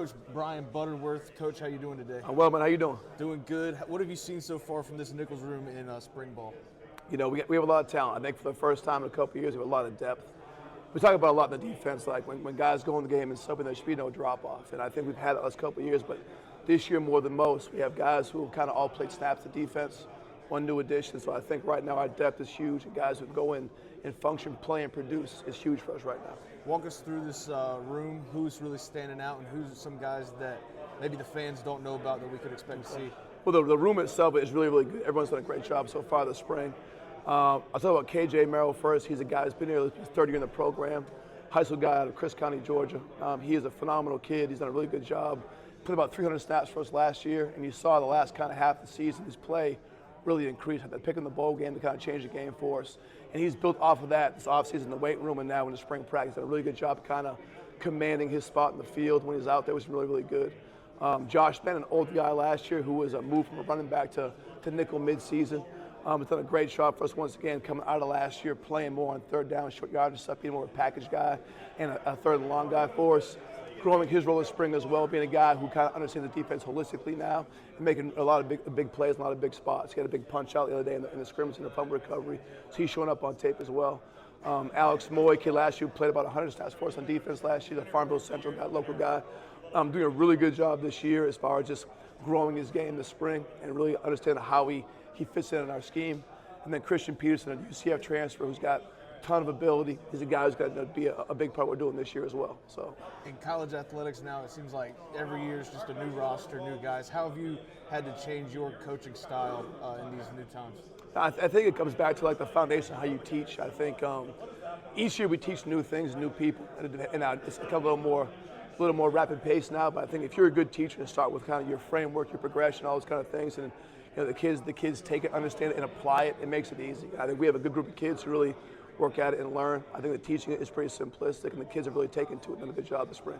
Coach Bryan Butterworth. Coach, how you doing today? I'm well, man. How you doing? Doing good. What have you seen so far from this Nichols room in spring ball? You know, we have a lot of talent. I think for the first time in a couple of years, we have a lot of depth. We talk about a lot in the defense, like when guys go in the game and something, there should be no drop-off. And I think we've had it the last couple of years, but this year more than most, we have guys who kind of all played snaps to defense, one new addition. So I think right now our depth is huge, and guys who go in and function, play, and produce is huge for us right now. Walk us through this room. Who's really standing out, and who's some guys that maybe the fans don't know about that we could expect to see? Well, the room itself is really, really good. Everyone's done a great job so far this spring. I'll talk about KJ Merrill first. He's a guy who's been here his third year in the program. High school guy out of Chris County, Georgia. He is a phenomenal kid. He's done a really good job. Played about 300 snaps for us last year, and you saw the last kind of half of the season, his play really increased. Had to pick in the bowl game to kind of change the game for us. And he's built off of that this offseason in the weight room and now in the spring practice. Did a really good job kind of commanding his spot in the field when he was out there. It was really, really good. Josh Benn, an old guy last year who was a move from a running back to nickel mid-season. He's done a great job for us once again coming out of last year, playing more on third down, short yardage stuff, being more of a package guy and a third and long guy for us. Growing his role this spring as well, being a guy who kind of understands the defense holistically now and making a lot of big plays, a lot of big spots. He had a big punch out the other day in the scrimmage and the fumble recovery, so he's showing up on tape as well. Alex Moy, kid last year, played about 100 snaps for us on defense last year, the Farmville Central guy, local guy. Doing a really good job this year as far as just growing his game this spring and really understanding how he fits in our scheme. And then Christian Peterson, a UCF transfer who's got a ton of ability. He's a guy who's got to be a big part of what we're doing this year as well. So, in college athletics now, it seems like every year is just a new roster, new guys. How have you had to change your coaching style in these new times? I think it comes back to like the foundation of how you teach. I think each year we teach new things, new people, and it's become a little more rapid pace now. But I think if you're a good teacher and start with kind of your framework, your progression, all those kind of things, and you know the kids take it, understand it, and apply it, it makes it easy. I think we have a good group of kids who really work at it and learn. I think the teaching is pretty simplistic, and the kids have really taken to it and done a good job this spring.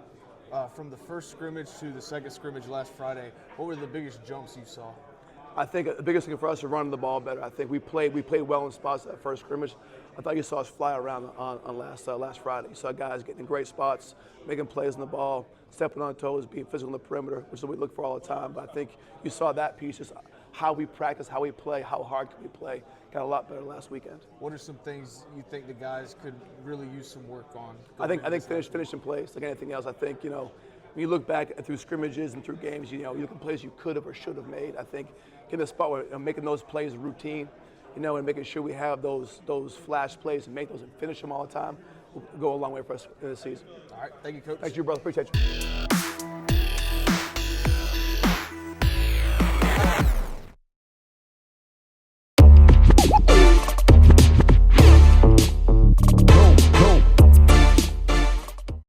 From the first scrimmage to the second scrimmage last Friday, what were the biggest jumps you saw? I think the biggest thing for us is running the ball better. I think we played well in spots that first scrimmage. I thought you saw us fly around on last Friday. You saw guys getting in great spots, making plays on the ball, stepping on toes, being physical on the perimeter, which is what we look for all the time. But I think you saw that piece, just how we practice, how we play, how hard can we play. Got a lot better last weekend. What are some things you think the guys could really use some work on? I think finish in place, like anything else. I think, when you look back through scrimmages and through games, you look at plays you could have or should have made. I think getting a spot where making those plays routine, and making sure we have those flash plays and make those and finish them all the time will go a long way for us in this season. All right, thank you, Coach. Thank you, brother. Appreciate you.